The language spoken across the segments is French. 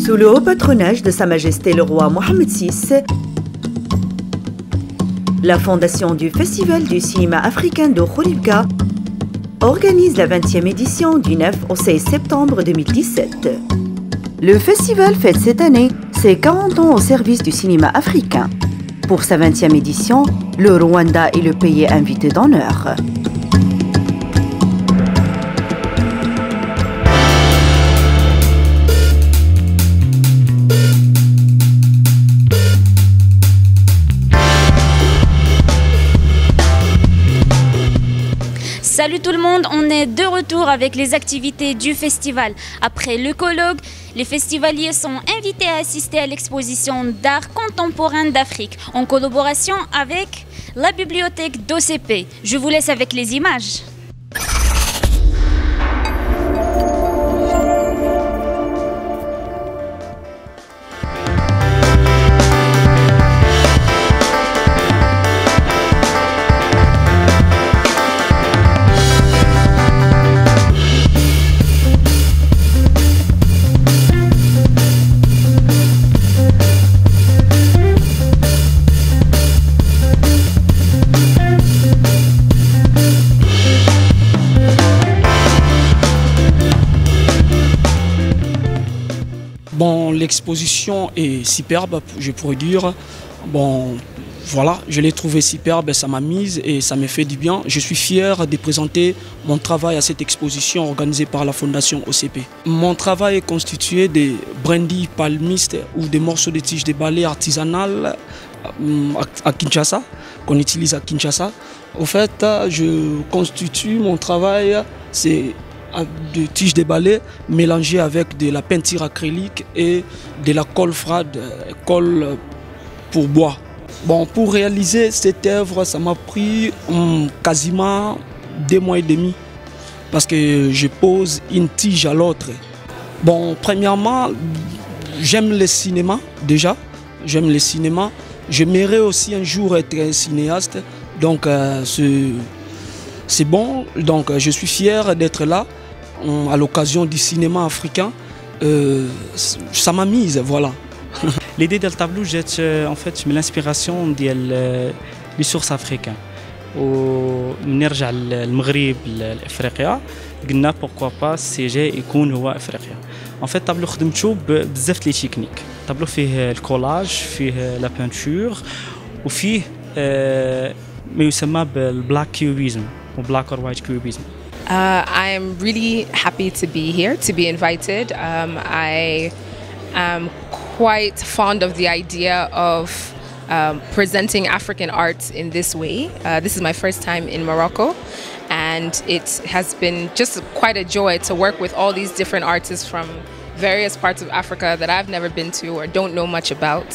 Sous le haut patronage de Sa Majesté le roi Mohammed VI, la fondation du Festival du cinéma africain de Khouribga organise la 20e édition du 9 au 16 septembre 2017. Le festival fête cette année ses 40 ans au service du cinéma africain. Pour sa 20e édition, le Rwanda est le pays invité d'honneur. Salut tout le monde, on est de retour avec les activités du festival. Après l'œcologue, les festivaliers sont invités à assister à l'exposition d'art contemporain d'Afrique en collaboration avec la bibliothèque d'OCP. Je vous laisse avec les images. Bon, l'exposition est superbe, je pourrais dire. Bon, voilà, je l'ai trouvé superbe, ça m'a mise et ça me fait du bien. Je suis fier de présenter mon travail à cette exposition organisée par la Fondation OCP. Mon travail est constitué de brindilles palmistes ou des morceaux de tiges de balai artisanales à Kinshasa, qu'on utilise à Kinshasa. Au fait, je constitue mon travail, c'est de tiges de balai mélangées avec de la peinture acrylique et de la colle froide, colle pour bois. Bon, pour réaliser cette œuvre, ça m'a pris quasiment 2 mois et demi parce que je pose une tige à l'autre. Bon, premièrement, j'aime le cinéma déjà, j'aime le cinéma. J'aimerais aussi un jour être un cinéaste, donc c'est bon, donc je suis fier d'être là à l'occasion du cinéma africain. Ça m'a mise, voilà. L'idée du tableau jette en fait l'inspiration des sources africaines. ونرجع للمغرب لافريقيا قلنا pourquoi pas السي يكون هو افريقيا. En fait tableau خدمته بزاف لي تكنيك. tableau فيه الكولاج فيه لا بانتور وفيه ما يسمى بالبلاك كيوبيزم وبلاك اور وايت كيوبيزم. I'm really happy to be here, to be invited. I am quite fond of the idea of presenting African art in this way. This is my first time in Morocco, and it has been just quite a joy to work with all these different artists from various parts of Africa that I've never been to or don't know much about.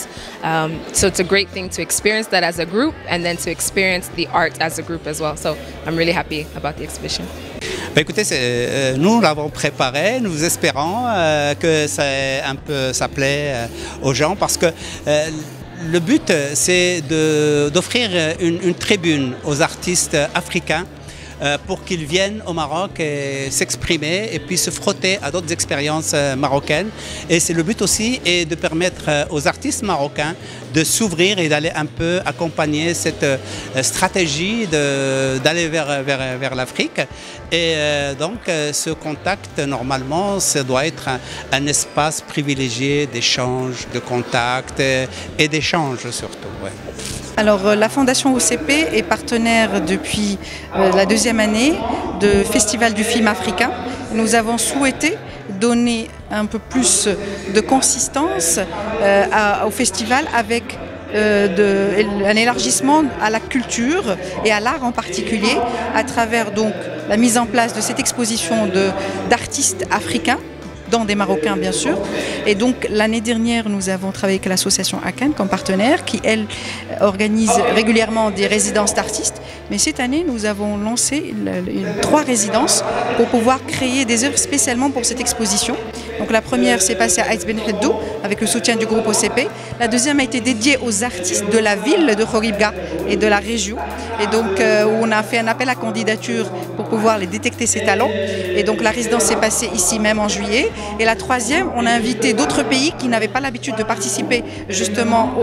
So it's a great thing to experience that as a group and then to experience the art as a group as well. So I'm really happy about the exhibition. Bah écoutez, nous l'avons préparé, nous espérons que ça plaît aux gens parce que le but c'est d'offrir une tribune aux artistes africains pour qu'ils viennent au Maroc et s'exprimer et puis se frotter à d'autres expériences marocaines. Et c'est le but aussi est de permettre aux artistes marocains de s'ouvrir et d'aller un peu accompagner cette stratégie d'aller vers l'Afrique. Et donc ce contact, normalement, ça doit être un espace privilégié d'échange, de contact et d'échange surtout. Ouais. Alors la Fondation OCP est partenaire depuis la 2e année de Festival du film africain. Nous avons souhaité donner un peu plus de consistance au festival avec un élargissement à la culture et à l'art en particulier à travers donc la mise en place de cette exposition d'artistes africains, dont des Marocains bien sûr. Et donc l'année dernière, nous avons travaillé avec l'association ACAN comme partenaire qui, elle, organise régulièrement des résidences d'artistes. Mais cette année, nous avons lancé 3 résidences pour pouvoir créer des œuvres spécialement pour cette exposition Donc la première s'est passée à Aït Ben Haddou avec le soutien du groupe OCP. La deuxième a été dédiée aux artistes de la ville de Khoribga et de la région. Et donc où on a fait un appel à candidature pour pouvoir les détecter ces talents. Et donc la résidence s'est passée ici même en juillet. Et la troisième, on a invité d'autres pays qui n'avaient pas l'habitude de participer justement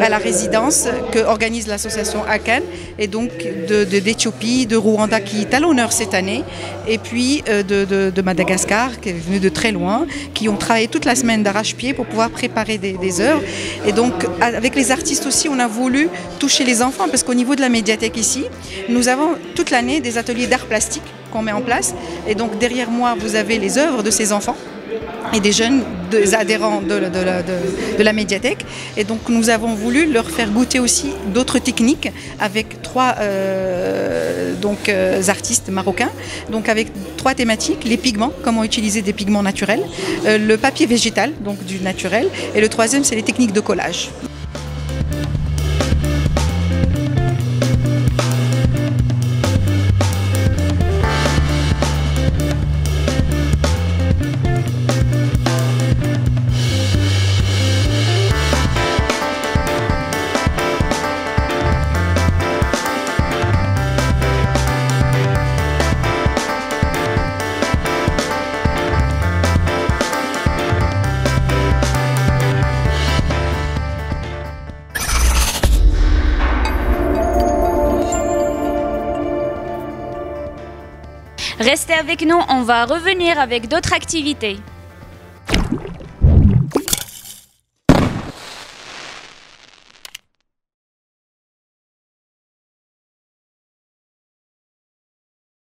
à la résidence que organise l'association ACAN. Et donc d'Éthiopie, de Rwanda qui est à l'honneur cette année. Et puis de Madagascar qui est venu de très loin, qui ont travaillé toute la semaine d'arrache-pied pour pouvoir préparer des œuvres. Et donc avec les artistes aussi, on a voulu toucher les enfants parce qu'au niveau de la médiathèque ici, nous avons toute l'année des ateliers d'art plastique qu'on met en place. Et donc derrière moi, vous avez les œuvres de ces enfants et des jeunes des adhérents de la médiathèque. Et donc nous avons voulu leur faire goûter aussi d'autres techniques avec trois artistes marocains, donc avec trois thématiques: les pigments, comment utiliser des pigments naturels, le papier végétal, donc du naturel, et le troisième c'est les techniques de collage. Restez avec nous, on va revenir avec d'autres activités.